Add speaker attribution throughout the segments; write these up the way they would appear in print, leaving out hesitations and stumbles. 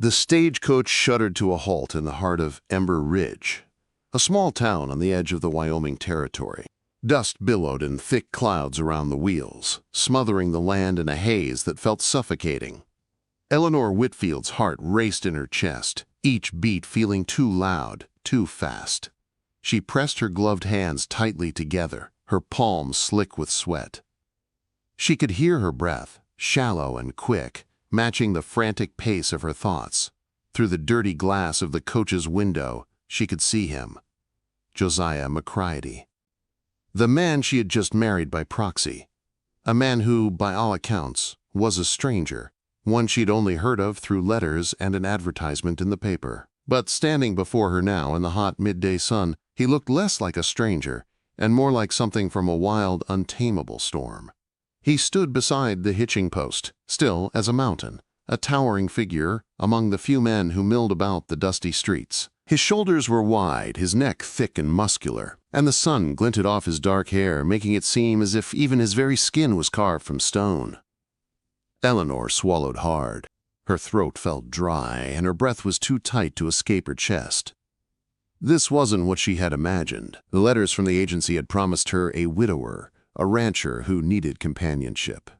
Speaker 1: The stagecoach shuddered to a halt in the heart of Ember Ridge, a small town on the edge of the Wyoming Territory. Dust billowed in thick clouds around the wheels, smothering the land in a haze that felt suffocating. Eleanor Whitfield's heart raced in her chest, each beat feeling too loud, too fast. She pressed her gloved hands tightly together, her palms slick with sweat. She could hear her breath, shallow and quick, matching the frantic pace of her thoughts. Through the dirty glass of the coach's window, she could see him, Josiah McCriedy. The man she had just married by proxy. A man who, by all accounts, was a stranger, one she'd only heard of through letters and an advertisement in the paper. But standing before her now in the hot midday sun, he looked less like a stranger and more like something from a wild, untamable storm. He stood beside the hitching post, still as a mountain, a towering figure among the few men who milled about the dusty streets. His shoulders were wide, his neck thick and muscular, and the sun glinted off his dark hair, making it seem as if even his very skin was carved from stone. Eleanor swallowed hard. Her throat felt dry, and her breath was too tight to escape her chest. This wasn't what she had imagined. The letters from the agency had promised her a widower, a rancher who needed companionship.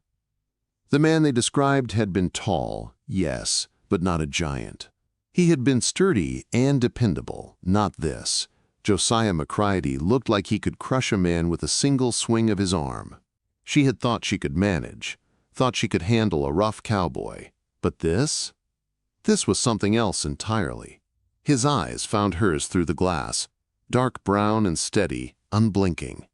Speaker 1: The man they described had been tall, yes, but not a giant. He had been sturdy and dependable, not this. Josiah McCriedy looked like he could crush a man with a single swing of his arm. She had thought she could manage, thought she could handle a rough cowboy. But this? This was something else entirely. His eyes found hers through the glass, dark brown and steady, unblinking.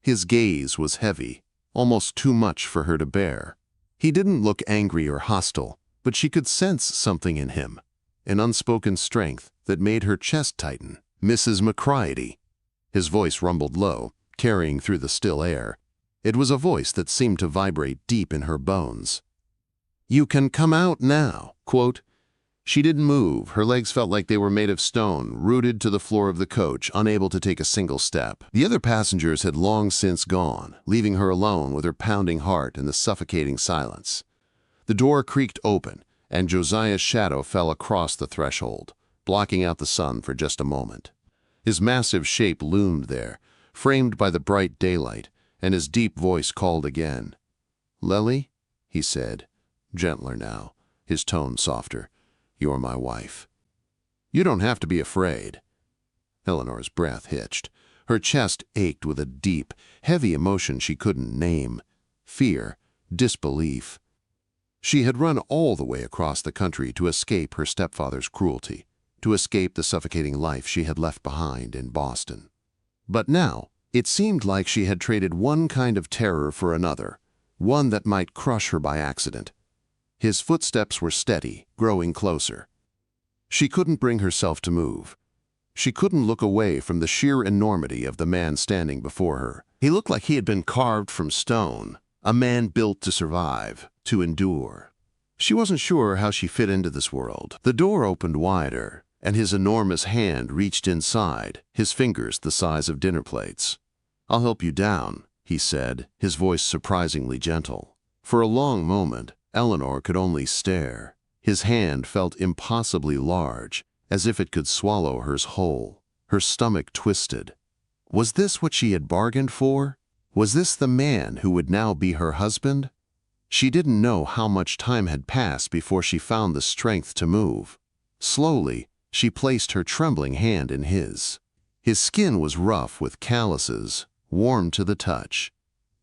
Speaker 1: His gaze was heavy, almost too much for her to bear. He didn't look angry or hostile, but she could sense something in him, an unspoken strength that made her chest tighten. "Mrs. McCriedy." His voice rumbled low, carrying through the still air. It was a voice that seemed to vibrate deep in her bones. "You can come out now." Quote, she didn't move. Her legs felt like they were made of stone, rooted to the floor of the coach, unable to take a single step. The other passengers had long since gone, leaving her alone with her pounding heart in the suffocating silence. The door creaked open, and Josiah's shadow fell across the threshold, blocking out the sun for just a moment. His massive shape loomed there, framed by the bright daylight, and his deep voice called again. "Lily," he said, gentler now, his tone softer. "You're my wife. You don't have to be afraid." Eleanor's breath hitched. Her chest ached with a deep, heavy emotion she couldn't name. Fear, disbelief. She had run all the way across the country to escape her stepfather's cruelty, to escape the suffocating life she had left behind in Boston. But now, it seemed like she had traded one kind of terror for another, one that might crush her by accident. His footsteps were steady, growing closer. She couldn't bring herself to move. She couldn't look away from the sheer enormity of the man standing before her. He looked like he had been carved from stone, a man built to survive, to endure. She wasn't sure how she fit into this world. The door opened wider, and his enormous hand reached inside, his fingers the size of dinner plates. "I'll help you down," he said, his voice surprisingly gentle. For a long moment, Eleanor could only stare. His hand felt impossibly large, as if it could swallow hers whole. Her stomach twisted. Was this what she had bargained for? Was this the man who would now be her husband? She didn't know how much time had passed before she found the strength to move. Slowly, she placed her trembling hand in his. His skin was rough with calluses, warm to the touch.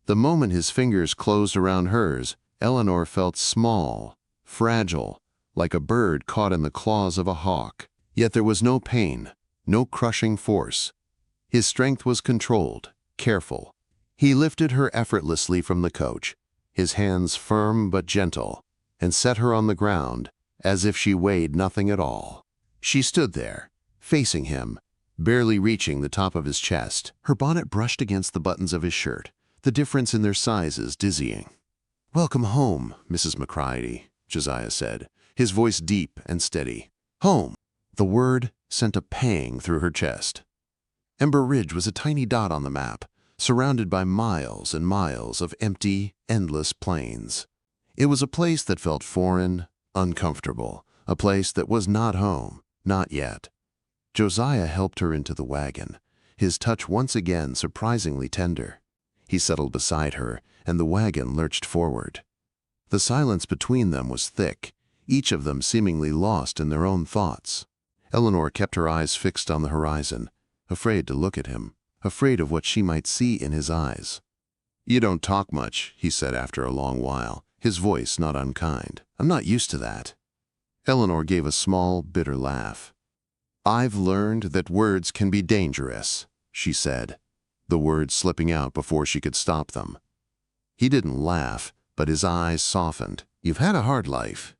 Speaker 1: The moment his fingers closed around hers, Eleanor felt small, fragile, like a bird caught in the claws of a hawk. Yet there was no pain, no crushing force. His strength was controlled, careful. He lifted her effortlessly from the coach, his hands firm but gentle, and set her on the ground as if she weighed nothing at all. She stood there, facing him, barely reaching the top of his chest. Her bonnet brushed against the buttons of his shirt, the difference in their sizes dizzying. "Welcome home, Mrs. McCriedy," Josiah said, his voice deep and steady. "Home." The word sent a pang through her chest. Ember Ridge was a tiny dot on the map, surrounded by miles and miles of empty, endless plains. It was a place that felt foreign, uncomfortable, a place that was not home, not yet. Josiah helped her into the wagon, his touch once again surprisingly tender. He settled beside her, and the wagon lurched forward. The silence between them was thick, each of them seemingly lost in their own thoughts. Eleanor kept her eyes fixed on the horizon, afraid to look at him, afraid of what she might see in his eyes. "You don't talk much," he said after a long while, his voice not unkind. "I'm not used to that." Eleanor gave a small, bitter laugh. "I've learned that words can be dangerous," she said, the words slipping out before she could stop them. He didn't laugh, but his eyes softened. "You've had a hard life,"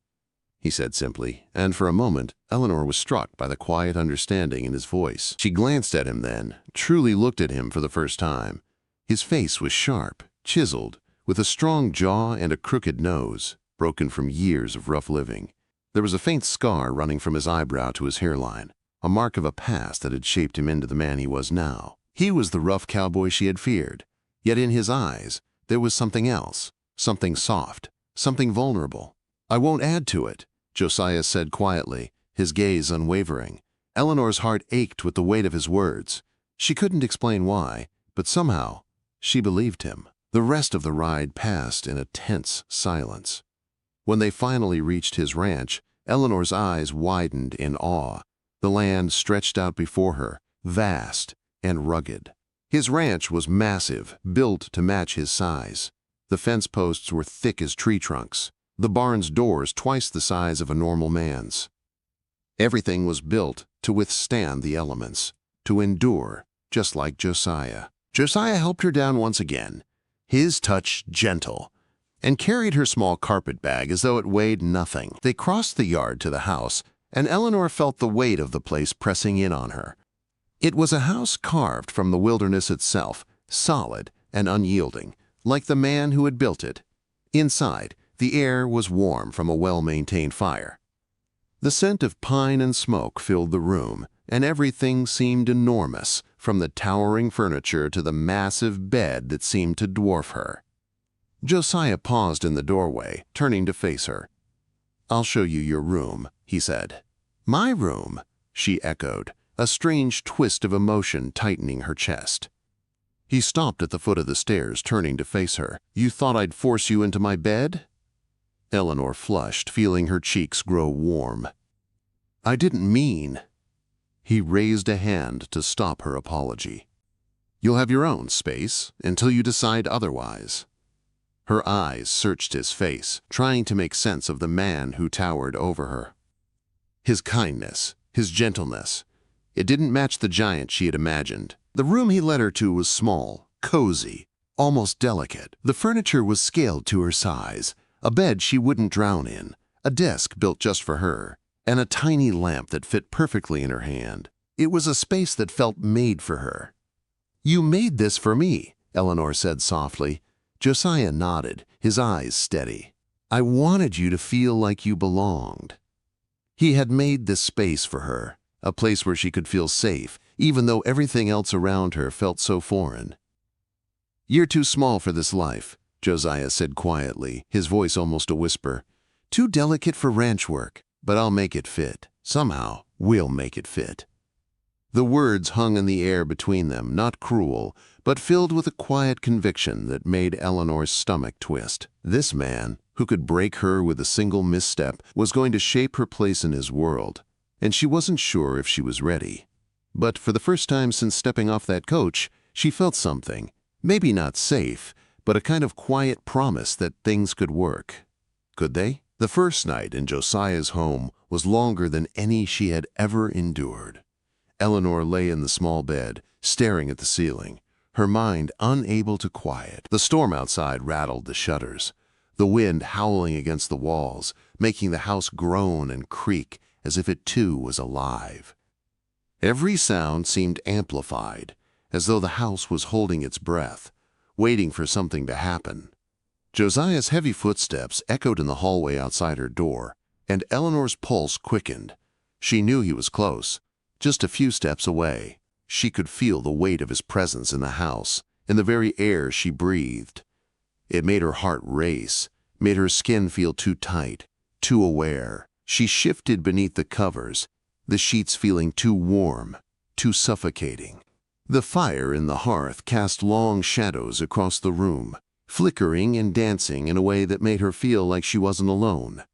Speaker 1: he said simply, and for a moment Eleanor was struck by the quiet understanding in his voice. She glanced at him then, truly looked at him for the first time. His face was sharp, chiseled, with a strong jaw and a crooked nose, broken from years of rough living. There was a faint scar running from his eyebrow to his hairline, a mark of a past that had shaped him into the man he was now. He was the rough cowboy she had feared, yet in his eyes there was something else, something soft, something vulnerable. "I won't add to it," Josiah said quietly, his gaze unwavering. Eleanor's heart ached with the weight of his words. She couldn't explain why, but somehow she believed him. The rest of the ride passed in a tense silence. When they finally reached his ranch, Eleanor's eyes widened in awe. The land stretched out before her, vast and rugged. His ranch was massive, built to match his size. The fence posts were thick as tree trunks, the barn's doors twice the size of a normal man's. Everything was built to withstand the elements, to endure, just like Josiah. Josiah helped her down once again, his touch gentle, and carried her small carpet bag as though it weighed nothing. They crossed the yard to the house, and Eleanor felt the weight of the place pressing in on her. It was a house carved from the wilderness itself, solid and unyielding, like the man who had built it. Inside, the air was warm from a well-maintained fire. The scent of pine and smoke filled the room, and everything seemed enormous, from the towering furniture to the massive bed that seemed to dwarf her. Josiah paused in the doorway, turning to face her. "I'll show you your room," he said. "My room?" she echoed, a strange twist of emotion tightening her chest. He stopped at the foot of the stairs, turning to face her. "You thought I'd force you into my bed?" Eleanor flushed, feeling her cheeks grow warm. "I didn't mean—" He raised a hand to stop her apology. "You'll have your own space until you decide otherwise." Her eyes searched his face, trying to make sense of the man who towered over her. His kindness, his gentleness. It didn't match the giant she had imagined. The room he led her to was small, cozy, almost delicate. The furniture was scaled to her size, a bed she wouldn't drown in, a desk built just for her, and a tiny lamp that fit perfectly in her hand. It was a space that felt made for her. "You made this for me," Eleanor said softly. Josiah nodded, his eyes steady. "I wanted you to feel like you belonged." He had made this space for her, a place where she could feel safe, even though everything else around her felt so foreign. "You're too small for this life," Josiah said quietly, his voice almost a whisper. "Too delicate for ranch work, but I'll make it fit. Somehow, we'll make it fit." The words hung in the air between them, not cruel, but filled with a quiet conviction that made Eleanor's stomach twist. This man, who could break her with a single misstep, was going to shape her place in his world, and she wasn't sure if she was ready. But for the first time since stepping off that coach, she felt something, maybe not safe, but a kind of quiet promise that things could work. Could they? The first night in Josiah's home was longer than any she had ever endured. Eleanor lay in the small bed, staring at the ceiling, her mind unable to quiet. The storm outside rattled the shutters, the wind howling against the walls, making the house groan and creak as if it too was alive. Every sound seemed amplified, as though the house was holding its breath, waiting for something to happen. Josiah's heavy footsteps echoed in the hallway outside her door, and Eleanor's pulse quickened. She knew he was close, just a few steps away. She could feel the weight of his presence in the house, in the very air she breathed. It made her heart race, made her skin feel too tight, too aware. She shifted beneath the covers, the sheets feeling too warm, too suffocating. The fire in the hearth cast long shadows across the room, flickering and dancing in a way that made her feel like she wasn't alone.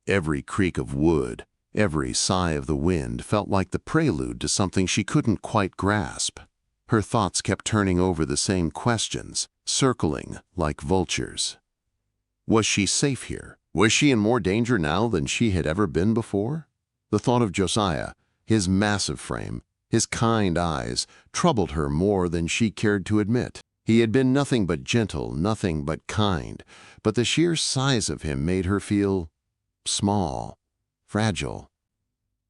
Speaker 1: Every creak of wood, every sigh of the wind felt like the prelude to something she couldn't quite grasp. Her thoughts kept turning over the same questions, circling like vultures. Was she safe here? Was she in more danger now than she had ever been before? The thought of Josiah, his massive frame, his kind eyes, troubled her more than she cared to admit. He had been nothing but gentle, nothing but kind, but the sheer size of him made her feel small, fragile.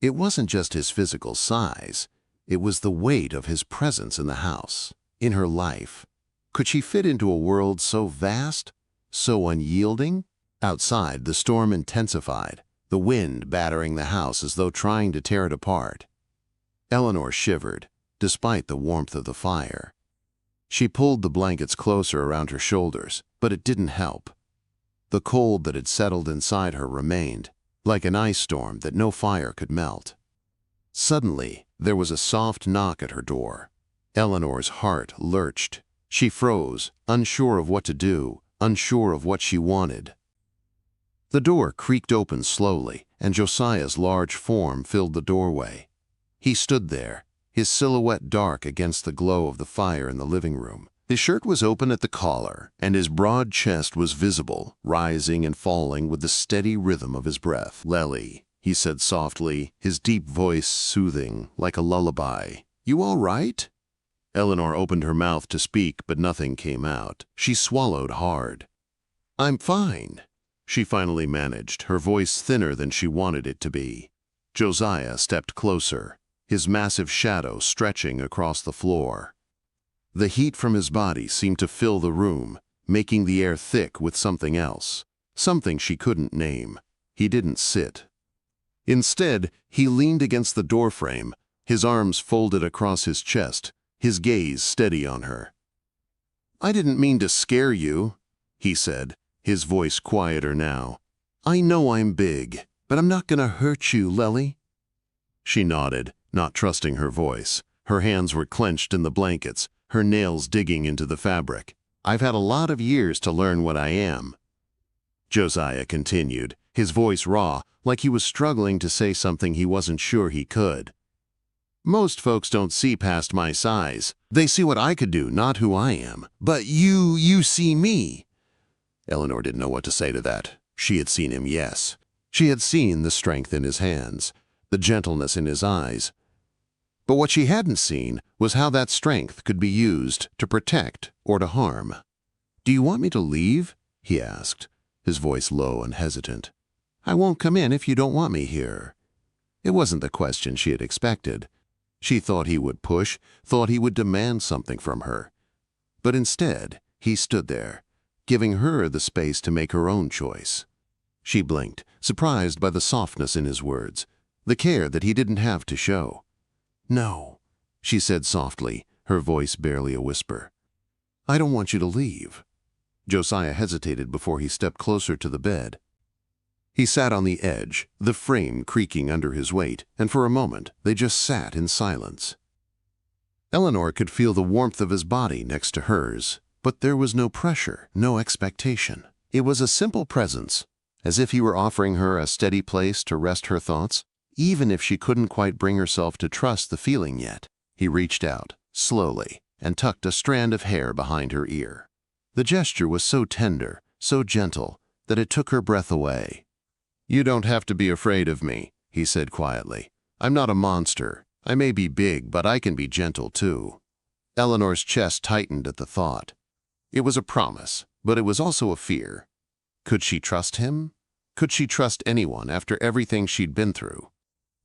Speaker 1: It wasn't just his physical size, it was the weight of his presence in the house, in her life. Could she fit into a world so vast, so unyielding? Outside, the storm intensified, the wind battering the house as though trying to tear it apart. Eleanor shivered, despite the warmth of the fire. She pulled the blankets closer around her shoulders, but it didn't help. The cold that had settled inside her remained, like an ice storm that no fire could melt. Suddenly, there was a soft knock at her door. Eleanor's heart lurched. She froze, unsure of what to do, unsure of what she wanted. The door creaked open slowly, and Josiah's large form filled the doorway. He stood there, his silhouette dark against the glow of the fire in the living room. His shirt was open at the collar, and his broad chest was visible, rising and falling with the steady rhythm of his breath. "Lely," he said softly, his deep voice soothing, like a lullaby. "You all right?" Eleanor opened her mouth to speak, but nothing came out. She swallowed hard. "I'm fine," she finally managed, her voice thinner than she wanted it to be. Josiah stepped closer, his massive shadow stretching across the floor. The heat from his body seemed to fill the room, making the air thick with something else, something she couldn't name. He didn't sit. Instead, he leaned against the doorframe, his arms folded across his chest, his gaze steady on her. "I didn't mean to scare you," he said, his voice quieter now. "I know I'm big, but I'm not gonna hurt you, Lely." She nodded, not trusting her voice. Her hands were clenched in the blankets, her nails digging into the fabric. "I've had a lot of years to learn what I am," Josiah continued, his voice raw, like he was struggling to say something he wasn't sure he could. "Most folks don't see past my size. They see what I could do, not who I am. But you see me." Eleanor didn't know what to say to that. She had seen him, yes. She had seen the strength in his hands, the gentleness in his eyes. But what she hadn't seen was how that strength could be used to protect or to harm. "Do you want me to leave?" he asked, his voice low and hesitant. "I won't come in if you don't want me here." It wasn't the question she had expected. She thought he would push, thought he would demand something from her. But instead, he stood there, giving her the space to make her own choice. She blinked, surprised by the softness in his words, the care that he didn't have to show. "No," she said softly, her voice barely a whisper. "I don't want you to leave." Josiah hesitated before he stepped closer to the bed. He sat on the edge, the frame creaking under his weight, and for a moment they just sat in silence. Eleanor could feel the warmth of his body next to hers, but there was no pressure, no expectation. It was a simple presence, as if he were offering her a steady place to rest her thoughts, even if she couldn't quite bring herself to trust the feeling yet. He reached out, slowly, and tucked a strand of hair behind her ear. The gesture was so tender, so gentle, that it took her breath away. "You don't have to be afraid of me," he said quietly. "I'm not a monster. I may be big, but I can be gentle too." Eleanor's chest tightened at the thought. It was a promise, but it was also a fear. Could she trust him? Could she trust anyone after everything she'd been through?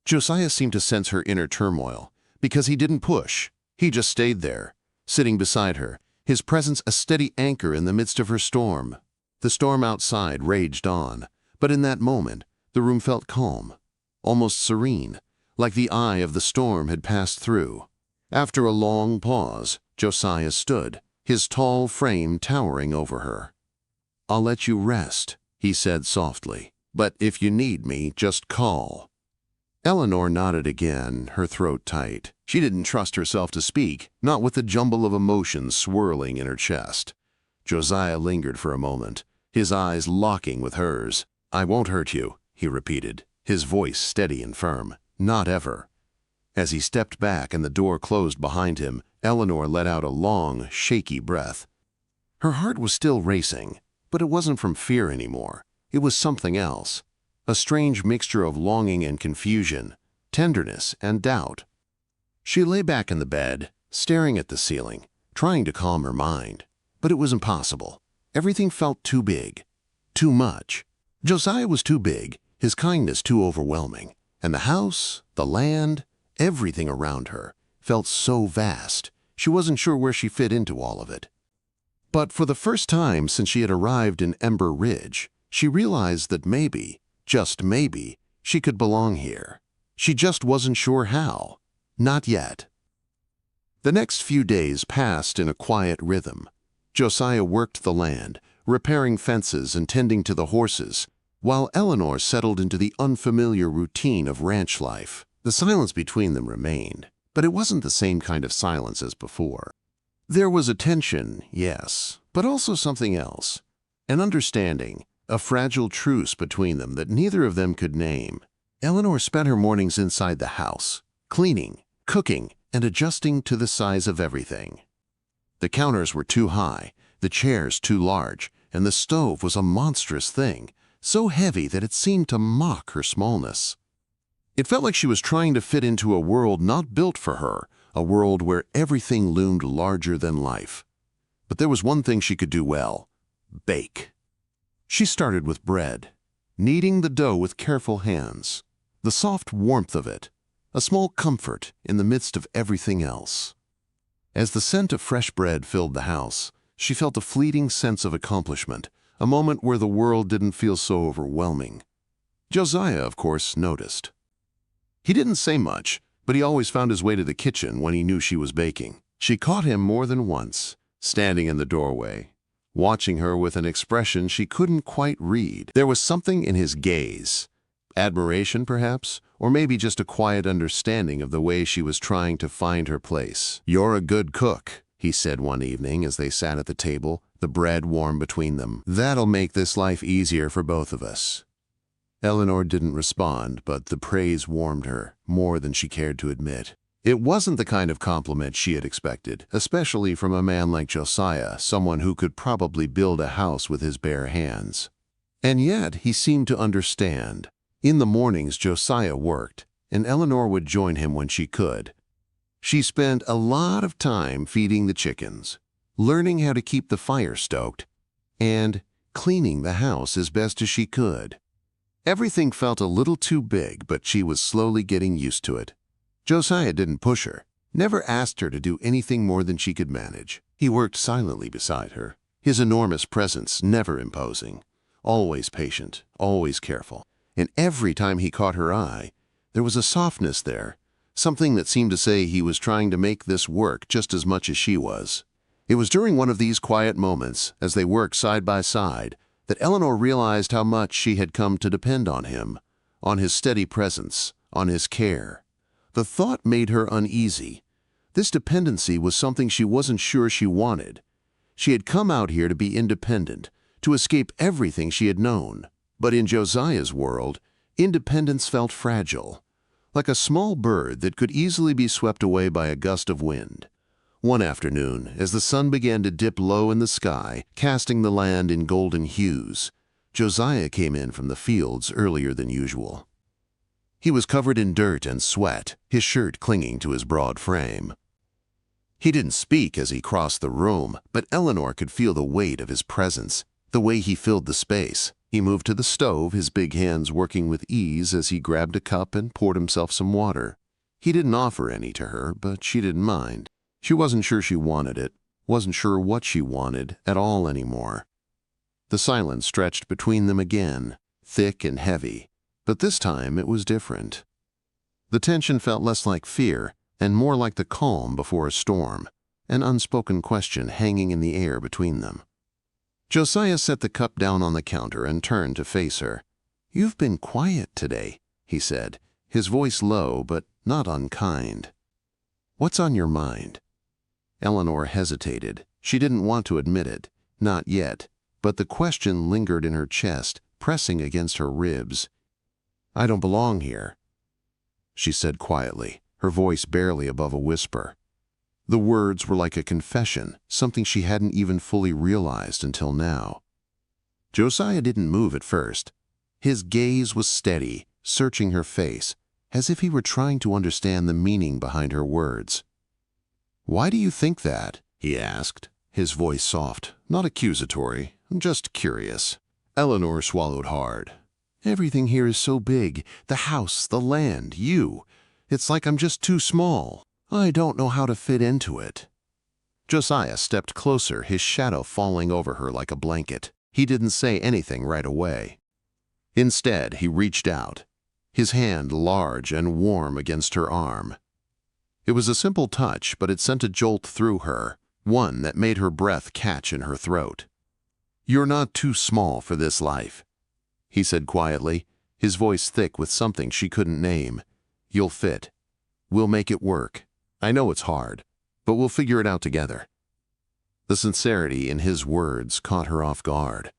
Speaker 1: Josiah seemed to sense her inner turmoil, because he didn't push. He just stayed there, sitting beside her, his presence a steady anchor in the midst of her storm. The storm outside raged on, but in that moment, the room felt calm, almost serene, like the eye of the storm had passed through. After a long pause, Josiah stood, his tall frame towering over her. "I'll let you rest," he said softly, But if you need me, just call." Eleanor nodded again, her throat tight. She didn't trust herself to speak, not with the jumble of emotions swirling in her chest. Josiah lingered for a moment, his eyes locking with hers. "I won't hurt you," he repeated, his voice steady and firm. "Not ever." As he stepped back and the door closed behind him, Eleanor let out a long, shaky breath. Her heart was still racing, but it wasn't from fear anymore. It was something else, a strange mixture of longing and confusion, tenderness and doubt. She lay back in the bed, staring at the ceiling, trying to calm her mind. But it was impossible. Everything felt too big, too much. Josiah was too big, his kindness too overwhelming, and the house, the land, everything around her felt so vast, she wasn't sure where she fit into all of it. But for the first time since she had arrived in Ember Ridge, she realized that maybe, just maybe, she could belong here. She just wasn't sure how. Not yet. The next few days passed in a quiet rhythm. Josiah worked the land, repairing fences and tending to the horses, while Eleanor settled into the unfamiliar routine of ranch life. The silence between them remained, but it wasn't the same kind of silence as before. There was a tension, yes, but also something else. An understanding, a fragile truce between them that neither of them could name. Eleanor spent her mornings inside the house, cleaning, cooking, and adjusting to the size of everything. The counters were too high, the chairs too large, and the stove was a monstrous thing, so heavy that it seemed to mock her smallness. It felt like she was trying to fit into a world not built for her, a world where everything loomed larger than life. But there was one thing she could do well: bake. She started with bread, kneading the dough with careful hands. The soft warmth of it, a small comfort in the midst of everything else. As the scent of fresh bread filled the house, she felt a fleeting sense of accomplishment, a moment where the world didn't feel so overwhelming. Josiah, of course, noticed. He didn't say much, but he always found his way to the kitchen when he knew she was baking. She caught him more than once, standing in the doorway, watching her with an expression she couldn't quite read. There was something in his gaze, admiration perhaps, or maybe just a quiet understanding of the way she was trying to find her place. "You're a good cook," he said one evening as they sat at the table, the bread warm between them. "That'll make this life easier for both of us." Eleanor didn't respond, but the praise warmed her more than she cared to admit. It wasn't the kind of compliment she had expected, especially from a man like Josiah, someone who could probably build a house with his bare hands. And yet he seemed to understand. In the mornings Josiah worked, and Eleanor would join him when she could. She spent a lot of time feeding the chickens, learning how to keep the fire stoked, and cleaning the house as best as she could. Everything felt a little too big, but she was slowly getting used to it. Josiah didn't push her, never asked her to do anything more than she could manage. He worked silently beside her, his enormous presence never imposing, always patient, always careful. And every time he caught her eye, there was a softness there, something that seemed to say he was trying to make this work just as much as she was. It was during one of these quiet moments, as they worked side by side, that Eleanor realized how much she had come to depend on him, on his steady presence, on his care. The thought made her uneasy. This dependency was something she wasn't sure she wanted. She had come out here to be independent, to escape everything she had known. But in Josiah's world, independence felt fragile, like a small bird that could easily be swept away by a gust of wind. One afternoon, as the sun began to dip low in the sky, casting the land in golden hues, Josiah came in from the fields earlier than usual. He was covered in dirt and sweat, his shirt clinging to his broad frame. He didn't speak as he crossed the room, but Eleanor could feel the weight of his presence, the way he filled the space. He moved to the stove, his big hands working with ease as he grabbed a cup and poured himself some water. He didn't offer any to her, but she didn't mind. She wasn't sure she wanted it, wasn't sure what she wanted at all anymore. The silence stretched between them again, thick and heavy, but this time it was different. The tension felt less like fear and more like the calm before a storm, an unspoken question hanging in the air between them. Josiah set the cup down on the counter and turned to face her. "You've been quiet today," he said, his voice low but not unkind. "What's on your mind?" Eleanor hesitated. She didn't want to admit it, not yet, but the question lingered in her chest, pressing against her ribs. "I don't belong here," she said quietly, her voice barely above a whisper. The words were like a confession, something she hadn't even fully realized until now. Josiah didn't move at first. His gaze was steady, searching her face, as if he were trying to understand the meaning behind her words. "Why do you think that?" he asked, his voice soft, not accusatory, just curious. Eleanor swallowed hard. "Everything here is so big, the house, the land, you. It's like I'm just too small. I don't know how to fit into it." Josiah stepped closer, his shadow falling over her like a blanket. He didn't say anything right away. Instead, he reached out, his hand large and warm against her arm. It was a simple touch, but it sent a jolt through her, one that made her breath catch in her throat. "You're not too small for this life," he said quietly, his voice thick with something she couldn't name. "You'll fit. We'll make it work. I know it's hard, but we'll figure it out together." The sincerity in his words caught her off guard.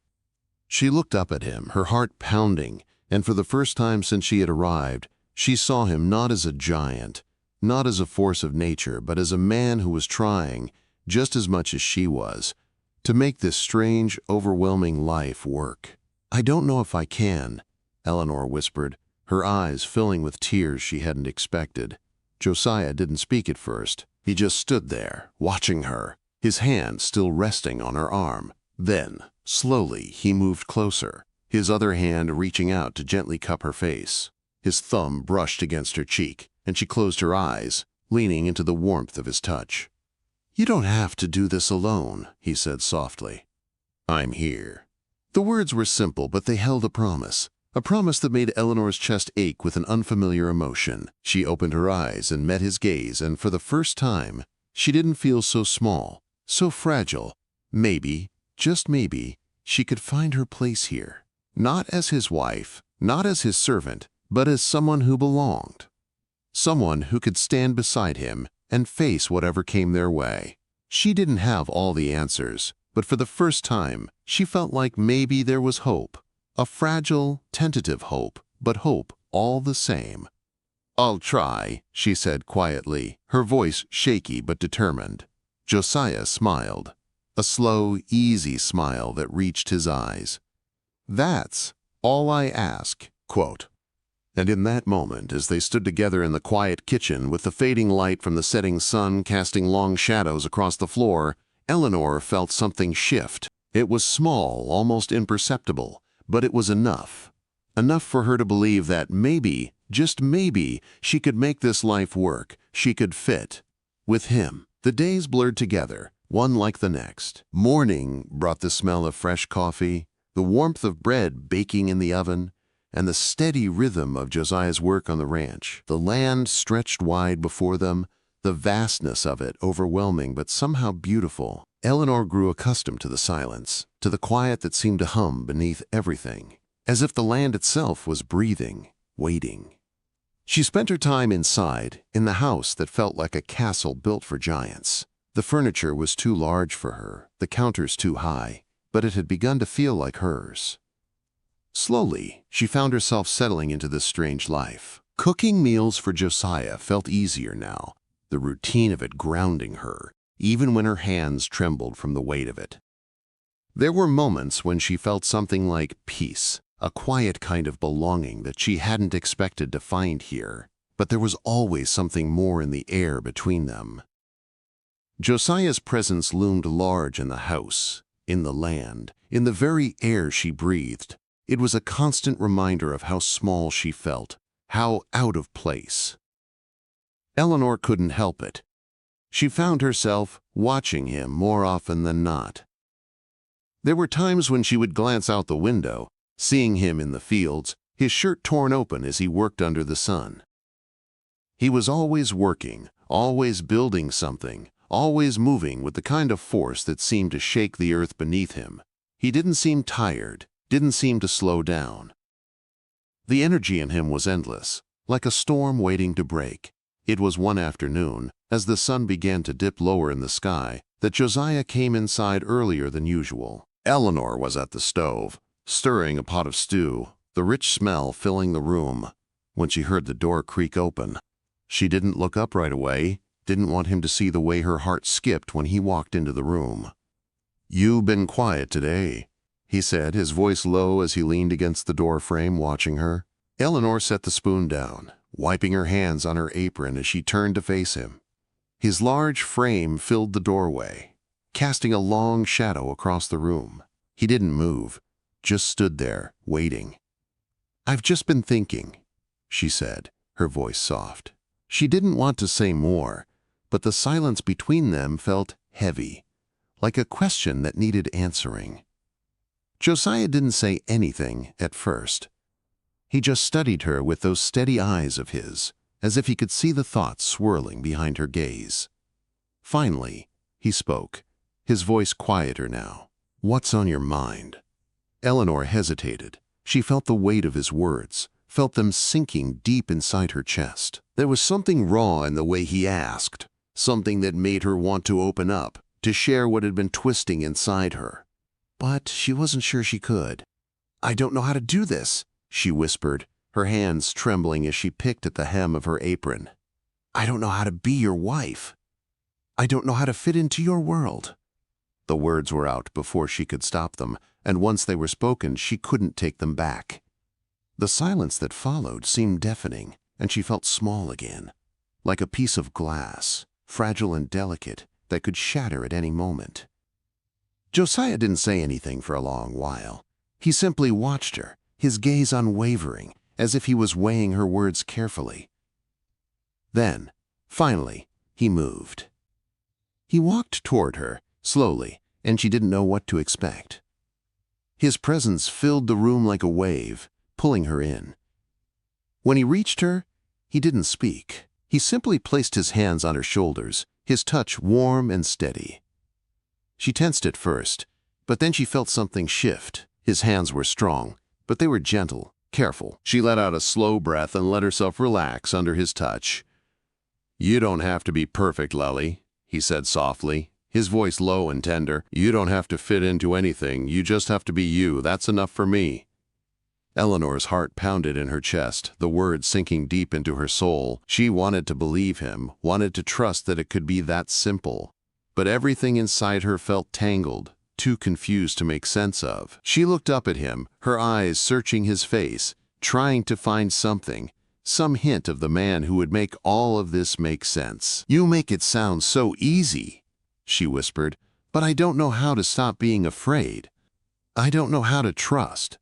Speaker 1: She looked up at him, her heart pounding, and for the first time since she had arrived, she saw him not as a giant, not as a force of nature, but as a man who was trying, just as much as she was, to make this strange, overwhelming life work. "I don't know if I can," Eleanor whispered, her eyes filling with tears she hadn't expected. Josiah didn't speak at first. He just stood there, watching her, his hand still resting on her arm. Then, slowly, he moved closer, his other hand reaching out to gently cup her face. His thumb brushed against her cheek, and she closed her eyes, leaning into the warmth of his touch. "You don't have to do this alone," he said softly. "I'm here." The words were simple, but they held a promise that made Eleanor's chest ache with an unfamiliar emotion. She opened her eyes and met his gaze, and for the first time, she didn't feel so small, so fragile. Maybe, just maybe, she could find her place here. Not as his wife, not as his servant, but as someone who belonged. Someone who could stand beside him and face whatever came their way. She didn't have all the answers, but for the first time, she felt like maybe there was hope. A fragile, tentative hope, but hope all the same. "I'll try," she said quietly, her voice shaky but determined. Josiah smiled, a slow, easy smile that reached his eyes. "That's all I ask," quote. And in that moment, as they stood together in the quiet kitchen with the fading light from the setting sun casting long shadows across the floor, Eleanor felt something shift. It was small, almost imperceptible, but it was enough. Enough for her to believe that maybe, just maybe, she could make this life work. She could fit. With him. The days blurred together, one like the next. Morning brought the smell of fresh coffee, the warmth of bread baking in the oven, and the steady rhythm of Josiah's work on the ranch. The land stretched wide before them, the vastness of it overwhelming but somehow beautiful. Eleanor grew accustomed to the silence, to the quiet that seemed to hum beneath everything, as if the land itself was breathing, waiting. She spent her time inside, in the house that felt like a castle built for giants. The furniture was too large for her, the counters too high, but it had begun to feel like hers. Slowly, she found herself settling into this strange life. Cooking meals for Josiah felt easier now, the routine of it grounding her, even when her hands trembled from the weight of it. There were moments when she felt something like peace, a quiet kind of belonging that she hadn't expected to find here, but there was always something more in the air between them. Josiah's presence loomed large in the house, in the land, in the very air she breathed. It was a constant reminder of how small she felt, how out of place. Eleanor couldn't help it. She found herself watching him more often than not. There were times when she would glance out the window, seeing him in the fields, his shirt torn open as he worked under the sun. He was always working, always building something, always moving with the kind of force that seemed to shake the earth beneath him. He didn't seem tired, didn't seem to slow down. The energy in him was endless, like a storm waiting to break. It was one afternoon, as the sun began to dip lower in the sky, that Josiah came inside earlier than usual. Eleanor was at the stove, stirring a pot of stew, the rich smell filling the room. When she heard the door creak open, she didn't look up right away, didn't want him to see the way her heart skipped when he walked into the room. "You've been quiet today," he said, his voice low as he leaned against the door frame watching her. Eleanor set the spoon down, wiping her hands on her apron as she turned to face him. His large frame filled the doorway, casting a long shadow across the room. He didn't move, just stood there, waiting. "I've just been thinking," she said, her voice soft. She didn't want to say more, but the silence between them felt heavy, like a question that needed answering. Josiah didn't say anything at first. He just studied her with those steady eyes of his, as if he could see the thoughts swirling behind her gaze. Finally, he spoke, his voice quieter now. "What's on your mind?" Eleanor hesitated. She felt the weight of his words, felt them sinking deep inside her chest. There was something raw in the way he asked, something that made her want to open up, to share what had been twisting inside her. But she wasn't sure she could. "I don't know how to do this," she whispered, her hands trembling as she picked at the hem of her apron. "I don't know how to be your wife. I don't know how to fit into your world." The words were out before she could stop them, and once they were spoken, she couldn't take them back. The silence that followed seemed deafening, and she felt small again, like a piece of glass, fragile and delicate, that could shatter at any moment. Josiah didn't say anything for a long while. He simply watched her, his gaze unwavering, as if he was weighing her words carefully. Then, finally, he moved. He walked toward her, slowly, and she didn't know what to expect. His presence filled the room like a wave, pulling her in. When he reached her, he didn't speak. He simply placed his hands on her shoulders, his touch warm and steady. She tensed at first, but then she felt something shift. His hands were strong, but they were gentle, careful. She let out a slow breath and let herself relax under his touch. "You don't have to be perfect, Lily," he said softly, his voice low and tender. "You don't have to fit into anything. You just have to be you. That's enough for me." Eleanor's heart pounded in her chest, the words sinking deep into her soul. She wanted to believe him, wanted to trust that it could be that simple. But everything inside her felt tangled, too confused to make sense of. She looked up at him, her eyes searching his face, trying to find something, some hint of the man who would make all of this make sense. "You make it sound so easy," she whispered, "but I don't know how to stop being afraid. I don't know how to trust."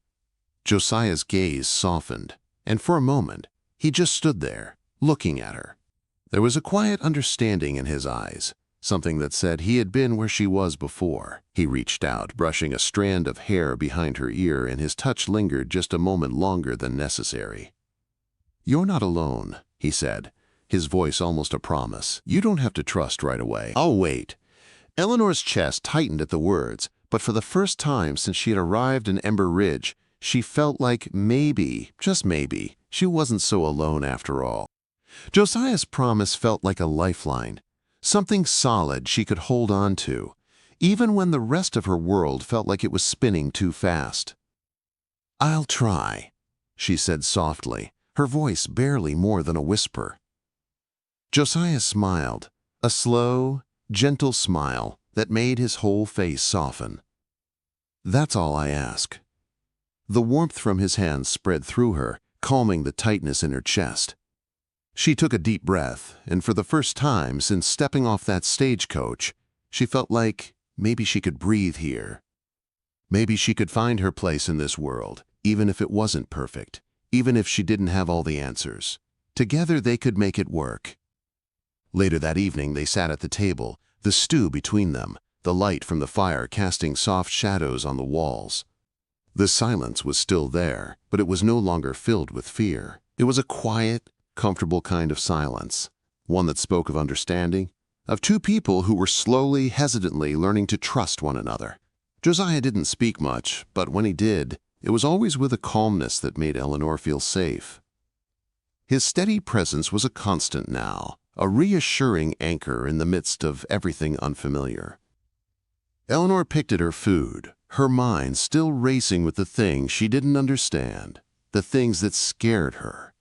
Speaker 1: Josiah's gaze softened, and for a moment, he just stood there, looking at her. There was a quiet understanding in his eyes, something that said he had been where she was before. He reached out, brushing a strand of hair behind her ear, and his touch lingered just a moment longer than necessary. "You're not alone," he said, his voice almost a promise. "You don't have to trust right away. I'll wait." Eleanor's chest tightened at the words, but for the first time since she had arrived in Ember Ridge, she felt like maybe, just maybe, she wasn't so alone after all. Josiah's promise felt like a lifeline, something solid she could hold on to, even when the rest of her world felt like it was spinning too fast. "I'll try," she said softly, her voice barely more than a whisper. Josiah smiled, a slow, gentle smile that made his whole face soften. "That's all I ask." The warmth from his hands spread through her, calming the tightness in her chest. She took a deep breath, and for the first time since stepping off that stagecoach, she felt like maybe she could breathe here. Maybe she could find her place in this world, even if it wasn't perfect, even if she didn't have all the answers. Together they could make it work. Later that evening they sat at the table, the stew between them, the light from the fire casting soft shadows on the walls. The silence was still there, but it was no longer filled with fear. It was a quiet, comfortable kind of silence, one that spoke of understanding, of two people who were slowly, hesitantly learning to trust one another. Josiah didn't speak much, but when he did, It was always with a calmness that made Eleanor feel safe. His steady presence was a constant now, a reassuring anchor in the midst of everything unfamiliar. Eleanor picked at her food, her mind still racing with the things she didn't understand, the things that scared her.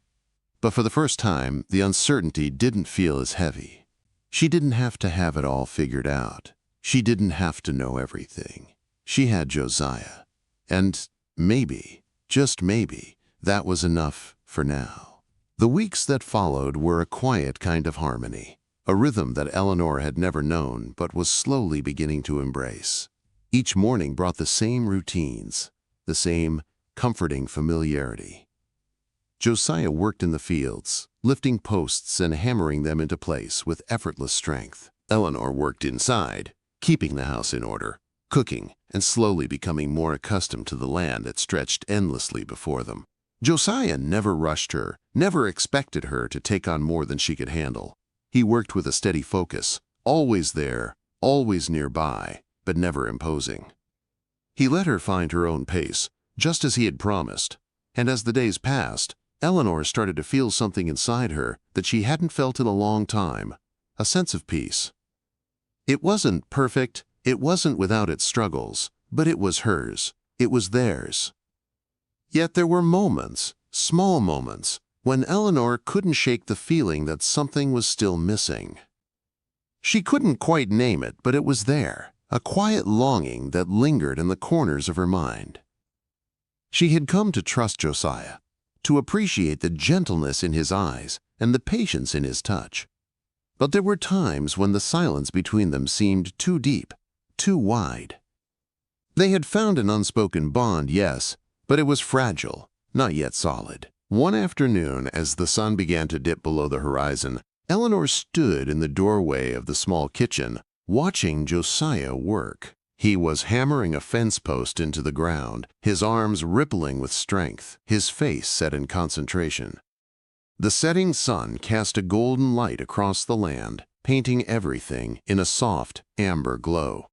Speaker 1: But for the first time, the uncertainty didn't feel as heavy. She didn't have to have it all figured out. She didn't have to know everything. She had Josiah. And maybe, just maybe, that was enough for now. The weeks that followed were a quiet kind of harmony, a rhythm that Eleanor had never known but was slowly beginning to embrace. Each morning brought the same routines, the same comforting familiarity. Josiah worked in the fields, lifting posts and hammering them into place with effortless strength. Eleanor worked inside, keeping the house in order, cooking, and slowly becoming more accustomed to the land that stretched endlessly before them. Josiah never rushed her, never expected her to take on more than she could handle. He worked with a steady focus, always there, always nearby, but never imposing. He let her find her own pace, just as he had promised, and as the days passed, Eleanor started to feel something inside her that she hadn't felt in a long time, a sense of peace. It wasn't perfect, it wasn't without its struggles, but it was hers, it was theirs. Yet there were moments, small moments, when Eleanor couldn't shake the feeling that something was still missing. She couldn't quite name it, but it was there, a quiet longing that lingered in the corners of her mind. She had come to trust Josiah, to appreciate the gentleness in his eyes and the patience in his touch. But there were times when the silence between them seemed too deep, too wide. They had found an unspoken bond, yes, but it was fragile, not yet solid. One afternoon, as the sun began to dip below the horizon, Eleanor stood in the doorway of the small kitchen, watching Josiah work. He was hammering a fence post into the ground, his arms rippling with strength, his face set in concentration. The setting sun cast a golden light across the land, painting everything in a soft, amber glow.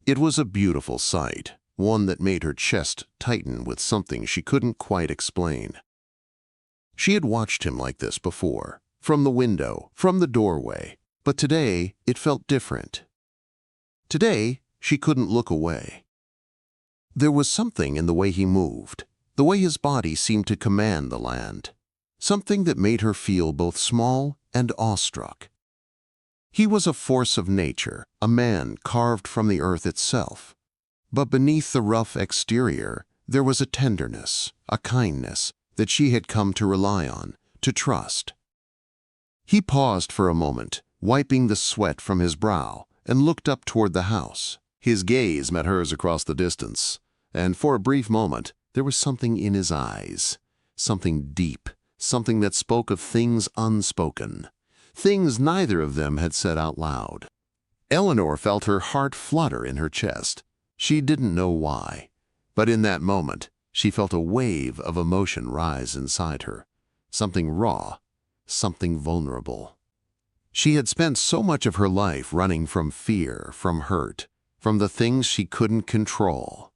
Speaker 1: It was a beautiful sight, one that made her chest tighten with something she couldn't quite explain. She had watched him like this before, from the window, from the doorway, but today it felt different. Today, she couldn't look away. There was something in the way he moved, the way his body seemed to command the land, something that made her feel both small and awestruck. He was a force of nature, a man carved from the earth itself. But beneath the rough exterior, there was a tenderness, a kindness that she had come to rely on, to trust. He paused for a moment, wiping the sweat from his brow, and looked up toward the house. His gaze met hers across the distance, and for a brief moment, there was something in his eyes, something deep, something that spoke of things unspoken, things neither of them had said out loud. Eleanor felt her heart flutter in her chest. She didn't know why, but in that moment, she felt a wave of emotion rise inside her, something raw, something vulnerable. She had spent so much of her life running from fear, from hurt, from the things she couldn't control.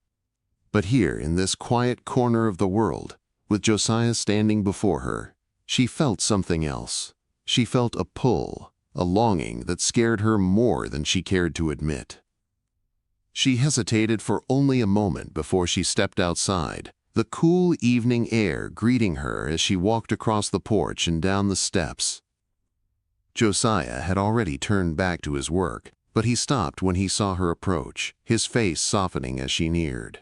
Speaker 1: But here, in this quiet corner of the world, with Josiah standing before her, she felt something else. She felt a pull, a longing that scared her more than she cared to admit. She hesitated for only a moment before she stepped outside, the cool evening air greeting her as she walked across the porch and down the steps. Josiah had already turned back to his work, but he stopped when he saw her approach, his face softening as she neared.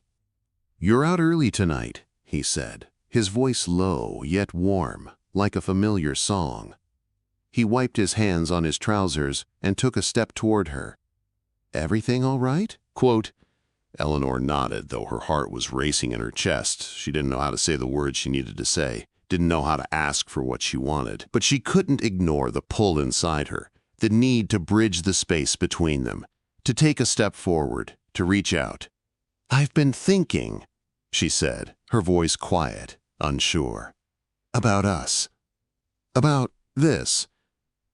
Speaker 1: "You're out early tonight," he said, his voice low yet warm, like a familiar song. He wiped his hands on his trousers and took a step toward her. "Everything all right?" Quote, Eleanor nodded, though her heart was racing in her chest. She didn't know how to say the words she needed to say, didn't know how to ask for what she wanted. But she couldn't ignore the pull inside her, the need to bridge the space between them, to take a step forward, to reach out. "I've been thinking," she said, her voice quiet, unsure. "About us. About this."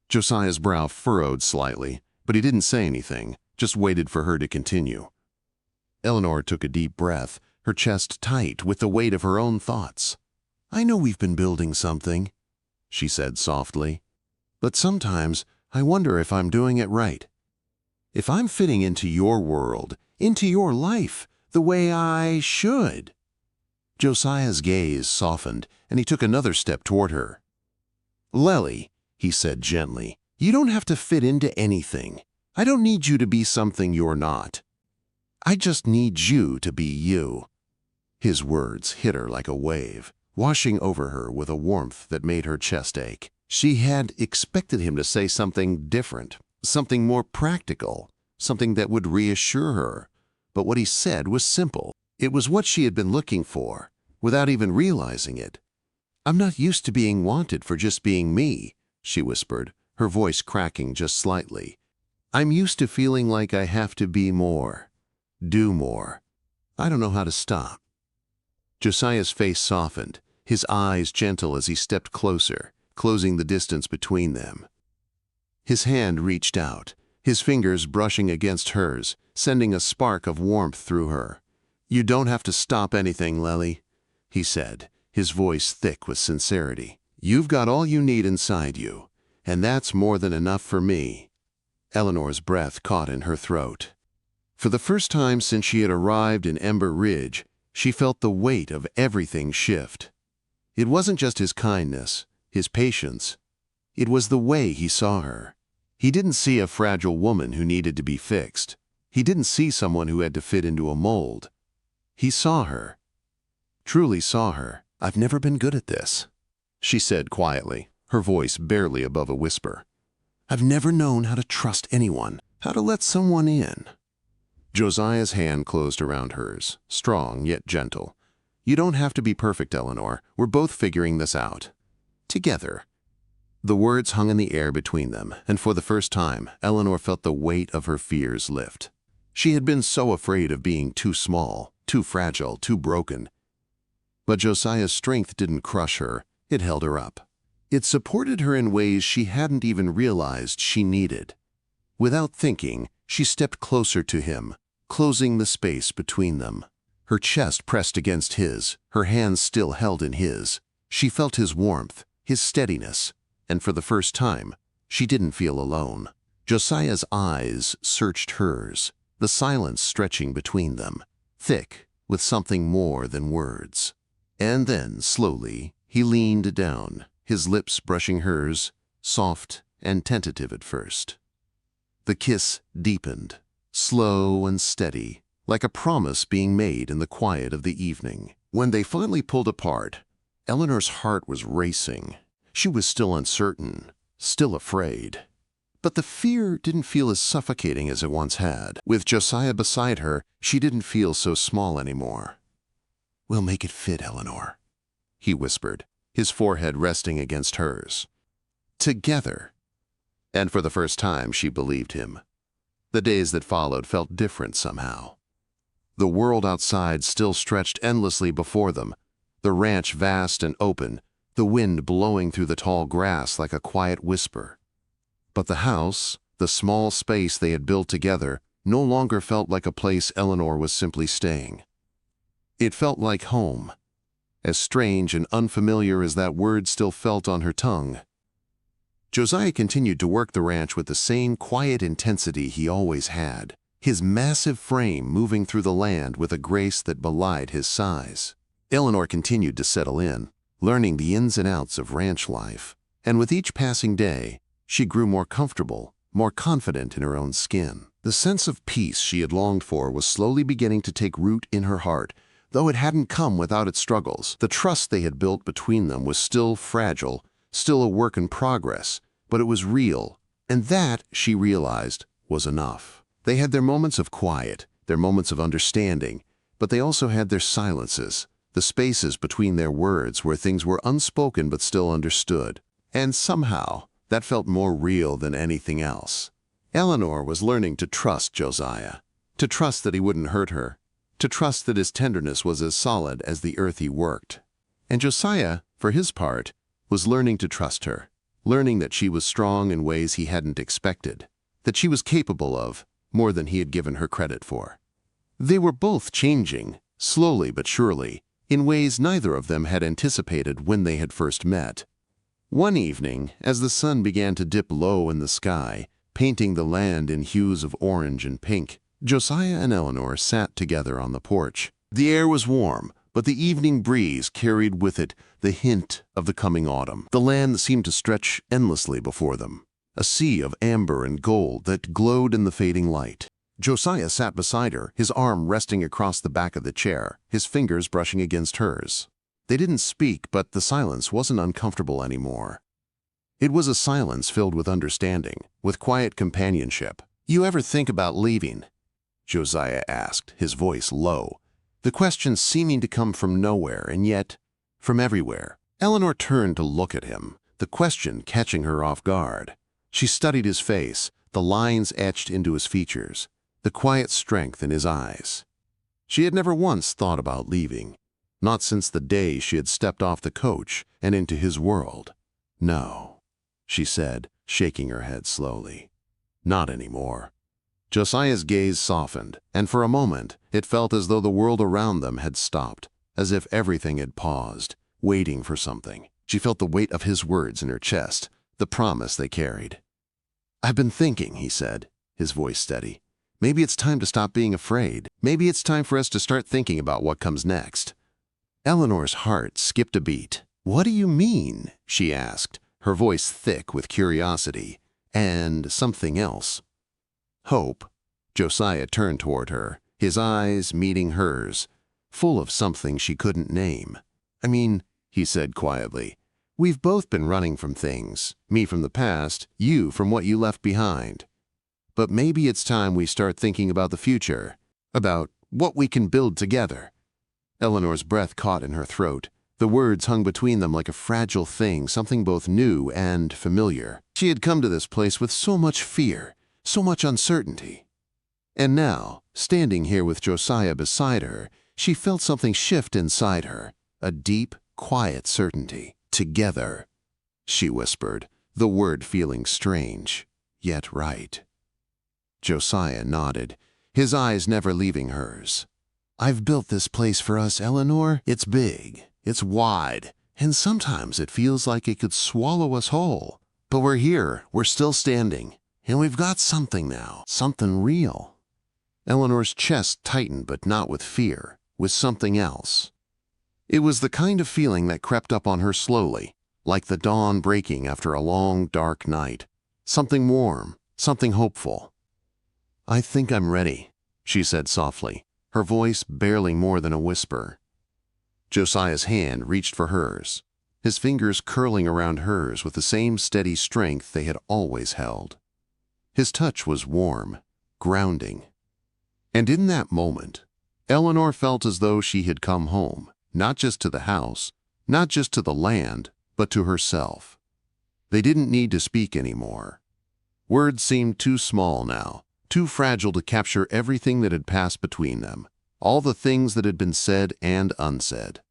Speaker 1: Josiah's brow furrowed slightly, but he didn't say anything, just waited for her to continue. Eleanor took a deep breath, her chest tight with the weight of her own thoughts. "I know we've been building something," she said softly, "but sometimes I wonder if I'm doing it right. If I'm fitting into your world, into your life, the way I should." Josiah's gaze softened, and he took another step toward her. "Lily," he said gently, "you don't have to fit into anything. I don't need you to be something you're not. I just need you to be you." His words hit her like a wave, washing over her with a warmth that made her chest ache. She had expected him to say something different, something more practical, something that would reassure her. But what he said was simple. It was what she had been looking for, without even realizing it. "I'm not used to being wanted for just being me," she whispered, her voice cracking just slightly. "I'm used to feeling like I have to be more, do more. I don't know how to stop." Josiah's face softened, his eyes gentle as he stepped closer, closing the distance between them. His hand reached out, his fingers brushing against hers, sending a spark of warmth through her. "You don't have to stop anything, Lily," he said, his voice thick with sincerity. "You've got all you need inside you, and that's more than enough for me." Eleanor's breath caught in her throat. For the first time since she had arrived in Ember Ridge, she felt the weight of everything shift. It wasn't just his kindness, his patience. It was the way he saw her. He didn't see a fragile woman who needed to be fixed. He didn't see someone who had to fit into a mold. He saw her, truly saw her. "I've never been good at this," she said quietly, her voice barely above a whisper. "I've never known how to trust anyone, how to let someone in." Josiah's hand closed around hers, strong yet gentle. "You don't have to be perfect, Eleanor. We're both figuring this out. Together." The words hung in the air between them, and for the first time, Eleanor felt the weight of her fears lift. She had been so afraid of being too small, too fragile, too broken. But Josiah's strength didn't crush her, it held her up. It supported her in ways she hadn't even realized she needed. Without thinking, she stepped closer to him, closing the space between them. Her chest pressed against his, her hands still held in his. She felt his warmth, his steadiness, and for the first time, she didn't feel alone. Josiah's eyes searched hers, the silence stretching between them, thick with something more than words. And then, slowly, he leaned down, his lips brushing hers, soft and tentative at first. The kiss deepened, slow and steady, like a promise being made in the quiet of the evening. When they finally pulled apart, Eleanor's heart was racing. She was still uncertain, still afraid. But the fear didn't feel as suffocating as it once had. With Josiah beside her, she didn't feel so small anymore. "We'll make it fit, Eleanor," he whispered, his forehead resting against hers. "Together." And for the first time, she believed him. The days that followed felt different somehow. The world outside still stretched endlessly before them, the ranch vast and open, the wind blowing through the tall grass like a quiet whisper. But the house, the small space they had built together, no longer felt like a place Eleanor was simply staying. It felt like home, as strange and unfamiliar as that word still felt on her tongue. Josiah continued to work the ranch with the same quiet intensity he always had, his massive frame moving through the land with a grace that belied his size. Eleanor continued to settle in, learning the ins and outs of ranch life, and with each passing day, she grew more comfortable, more confident in her own skin. The sense of peace she had longed for was slowly beginning to take root in her heart, though it hadn't come without its struggles. The trust they had built between them was still fragile, still a work in progress, but it was real, and that, she realized, was enough. They had their moments of quiet, their moments of understanding, but they also had their silences, the spaces between their words where things were unspoken but still understood. And somehow, that felt more real than anything else. Eleanor was learning to trust Josiah, to trust that he wouldn't hurt her, to trust that his tenderness was as solid as the earth he worked. And Josiah, for his part, was learning to trust her, learning that she was strong in ways he hadn't expected, that she was capable of more than he had given her credit for. They were both changing, slowly but surely, in ways neither of them had anticipated when they had first met. One evening, as the sun began to dip low in the sky, painting the land in hues of orange and pink, Josiah and Eleanor sat together on the porch. The air was warm, but the evening breeze carried with it the hint of the coming autumn. The land seemed to stretch endlessly before them, a sea of amber and gold that glowed in the fading light. Josiah sat beside her, his arm resting across the back of the chair, his fingers brushing against hers. They didn't speak, but the silence wasn't uncomfortable anymore. It was a silence filled with understanding, with quiet companionship. "You ever think about leaving?" Josiah asked, his voice low, the question seeming to come from nowhere and yet from everywhere. Eleanor turned to look at him, the question catching her off guard. She studied his face, the lines etched into his features, the quiet strength in his eyes. She had never once thought about leaving, not since the day she had stepped off the coach and into his world. "No," she said, shaking her head slowly. "Not anymore." Josiah's gaze softened, and for a moment it felt as though the world around them had stopped, as if everything had paused, waiting for something. She felt the weight of his words in her chest, the promise they carried. "I've been thinking," he said, his voice steady. "Maybe it's time to stop being afraid. Maybe it's time for us to start thinking about what comes next." Eleanor's heart skipped a beat. "What do you mean?" she asked, her voice thick with curiosity and something else. "Hope." Josiah turned toward her, his eyes meeting hers, full of something she couldn't name. "I mean," he said quietly, "we've both been running from things, me from the past, you from what you left behind. But maybe it's time we start thinking about the future, about what we can build together." Eleanor's breath caught in her throat. The words hung between them like a fragile thing, something both new and familiar. She had come to this place with so much fear, so much uncertainty. And now, standing here with Josiah beside her, she felt something shift inside her, a deep, quiet certainty. "Together," she whispered, the word feeling strange, yet right. Josiah nodded, his eyes never leaving hers. "I've built this place for us, Eleanor. It's big, it's wide, and sometimes it feels like it could swallow us whole. But we're here, we're still standing, and we've got something now, something real." Eleanor's chest tightened, but not with fear, with something else. It was the kind of feeling that crept up on her slowly, like the dawn breaking after a long, dark night. Something warm, something hopeful. "I think I'm ready," she said softly, her voice barely more than a whisper. Josiah's hand reached for hers, his fingers curling around hers with the same steady strength they had always held. His touch was warm, grounding. And in that moment, Eleanor felt as though she had come home, not just to the house, not just to the land, but to herself. They didn't need to speak anymore. Words seemed too small now, too fragile to capture everything that had passed between them, all the things that had been said and unsaid,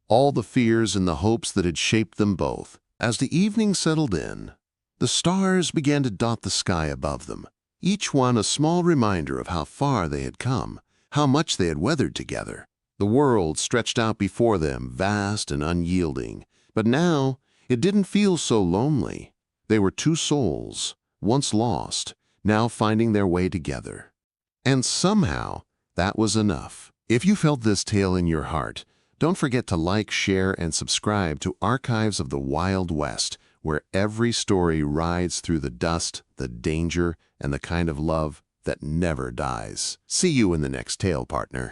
Speaker 1: all the fears and the hopes that had shaped them both. As the evening settled in, the stars began to dot the sky above them, each one a small reminder of how far they had come, how much they had weathered together. The world stretched out before them, vast and unyielding, but now it didn't feel so lonely. They were two souls, once lost, now finding their way together. And somehow, that was enough. If you felt this tale in your heart, don't forget to like, share, and subscribe to Archives of the Wild West, where every story rides through the dust, the danger, and the kind of love that never dies. See you in the next tale, partner.